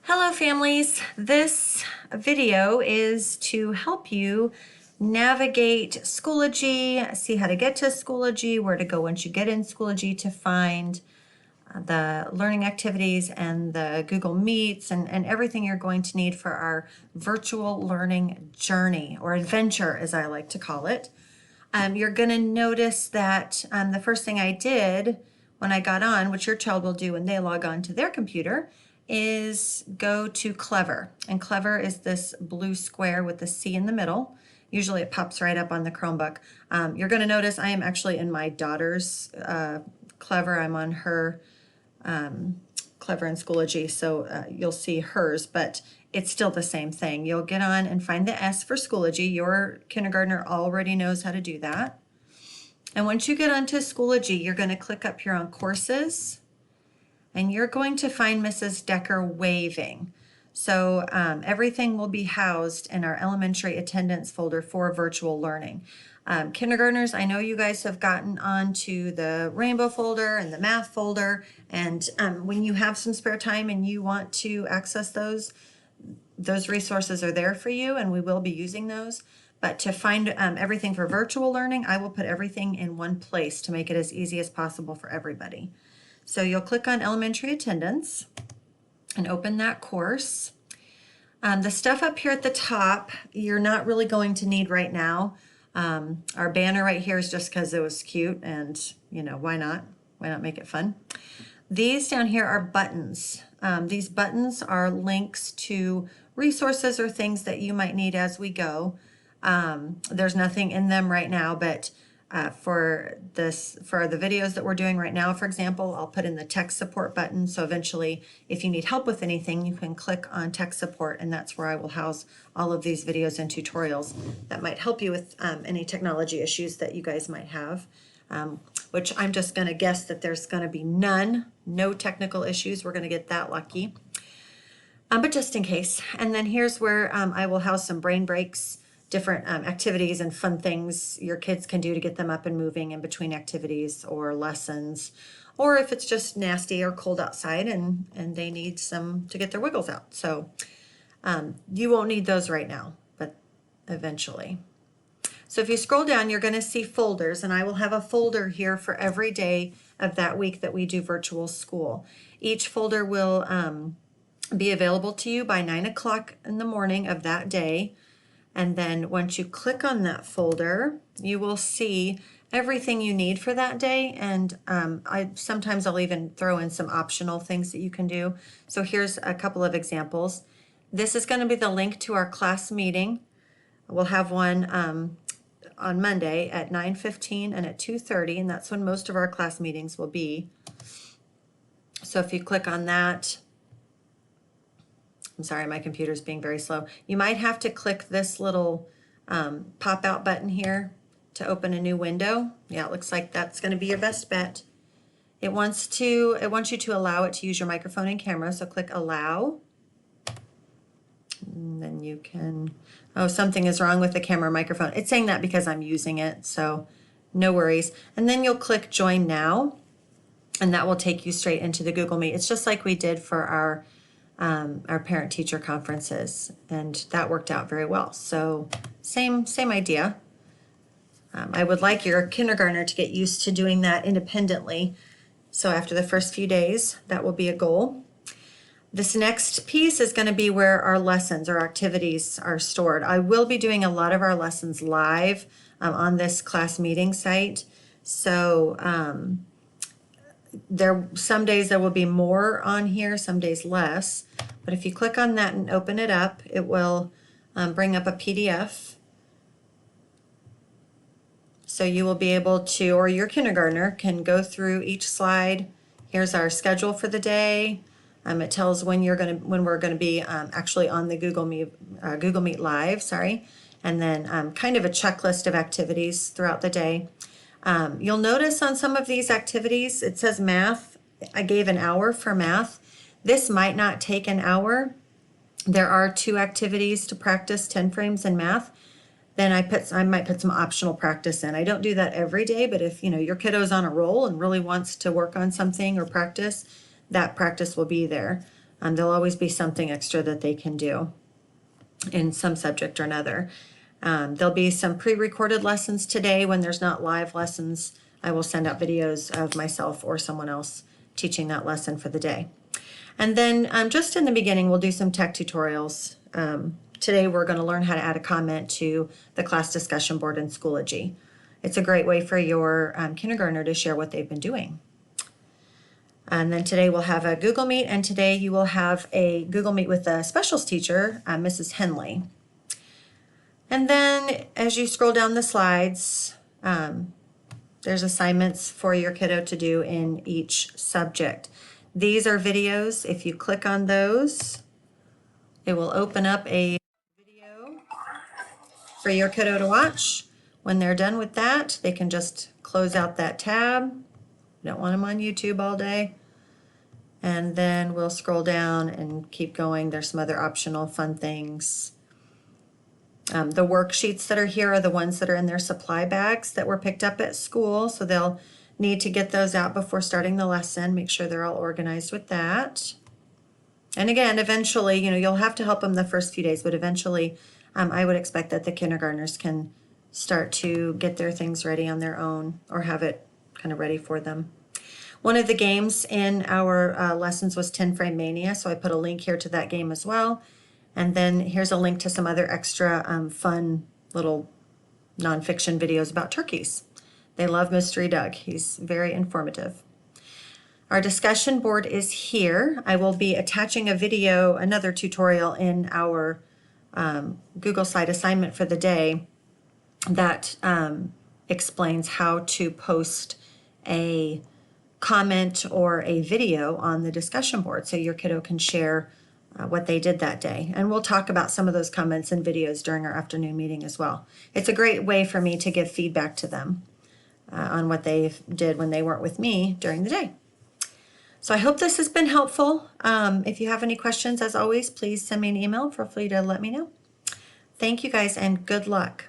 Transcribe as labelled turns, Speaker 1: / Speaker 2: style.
Speaker 1: Hello families, this video is to help you navigate Schoology, see how to get to Schoology, where to go once you get in Schoology to find the learning activities and the Google Meets and everything you're going to need for our virtual learning journey or adventure, as I like to call it. You're going to notice that the first thing I did when I got on, which your child will do when they log on to their computer, is go to Clever. And Clever is this blue square with the C in the middle. Usually it pops right up on the Chromebook. You're going to notice I am actually in my daughter's Clever. I'm on her Clever and Schoology, so you'll see hers, but it's still the same thing. You'll get on and find the S for Schoology. Your kindergartner already knows how to do that. And once you get onto Schoology, you're going to click up here on Courses, and you're going to find Mrs. Decker waving. So everything will be housed in our elementary attendance folder for virtual learning. Kindergartners, I know you guys have gotten onto the rainbow folder and the math folder, and when you have some spare time and you want to access those resources are there for you, and we will be using those. But to find everything for virtual learning, I will put everything in one place to make it as easy as possible for everybody. So you'll click on elementary attendance and open that course. The stuff up here at the top, you're not really going to need right now. Our banner right here is just because it was cute, and you know, why not? Why not make it fun? These down here are buttons. These buttons are links to resources or things that you might need as we go. There's nothing in them right now, but for the videos that we're doing right now, for example, I'll put in the tech support button. So eventually, if you need help with anything, you can click on tech support, and that's where I will house all of these videos and tutorials that might help you with any technology issues that you guys might have, which I'm just going to guess that there's going to be no technical issues. We're going to get that lucky. But just in case. And then here's where I will house some brain breaks, different activities and fun things your kids can do to get them up and moving in between activities or lessons, or if it's just nasty or cold outside and they need some to get their wiggles out. So you won't need those right now, but eventually. So if you scroll down, you're going to see folders, and I will have a folder here for every day of that week that we do virtual school. Each folder will be available to you by 9 o'clock in the morning of that day. And then once you click on that folder, you will see everything you need for that day. And sometimes I'll even throw in some optional things that you can do. So here's a couple of examples. This is going to be the link to our class meeting. We'll have one on Monday at 9:15 and at 2:30, and that's when most of our class meetings will be. So if you click on that, I'm sorry, my computer's being very slow. You might have to click this little pop-out button here to open a new window. Yeah, it looks like that's going to be your best bet. It wants you to allow it to use your microphone and camera, so click Allow. And then you can, oh, something is wrong with the camera microphone. It's saying that because I'm using it, so no worries. And then you'll click Join Now, and that will take you straight into the Google Meet. It's just like we did for our parent-teacher conferences, and that worked out very well. So same idea. I would like your kindergartner to get used to doing that independently. So after the first few days, that will be a goal. This next piece is going to be where our lessons or activities are stored. I will be doing a lot of our lessons live on this class meeting site. So some days there will be more on here, some days less. But if you click on that and open it up, it will bring up a PDF. So you will be able to, or your kindergartner can go through each slide. Here's our schedule for the day. It tells when we're going to be actually on the Google Meet Live, and then kind of a checklist of activities throughout the day. You'll notice on some of these activities, it says math. I gave an hour for math. This might not take an hour. There are 2 activities to practice 10 frames in math. Then I might put some optional practice in. I don't do that every day, but if your kiddo's on a roll and really wants to work on something or practice, that practice will be there. There'll always be something extra that they can do in some subject or another. There'll be some pre-recorded lessons today. When there's not live lessons, I will send out videos of myself or someone else teaching that lesson for the day. And then just in the beginning, we'll do some tech tutorials. Today we're going to learn how to add a comment to the class discussion board in Schoology. It's a great way for your kindergartner to share what they've been doing. And then today we'll have a Google Meet, and today you will have a Google Meet with the specials teacher, Mrs. Henley. And then as you scroll down the slides, there's assignments for your kiddo to do in each subject. These are videos. If you click on those, it will open up a video for your kiddo to watch. When they're done with that, they can just close out that tab. You don't want them on YouTube all day. And then we'll scroll down and keep going. There's some other optional fun things. The worksheets that are here are the ones that are in their supply bags that were picked up at school. So they'll need to get those out before starting the lesson. Make sure they're all organized with that. And again, eventually, you'll have to help them the first few days, but eventually I would expect that the kindergartners can start to get their things ready on their own or have it kind of ready for them. One of the games in our lessons was 10 Frame Mania, so I put a link here to that game as well. And then here's a link to some other extra fun little nonfiction videos about turkeys. They love Mystery Doug. He's very informative. Our discussion board is here. I will be attaching a video, another tutorial in our Google Slide assignment for the day that explains how to post a comment or a video on the discussion board so your kiddo can share what they did that day. And we'll talk about some of those comments and videos during our afternoon meeting as well. It's a great way for me to give feedback to them on what they did when they weren't with me during the day. So I hope this has been helpful. If you have any questions, as always, please send me an email. Feel free to let me know. Thank you guys and good luck.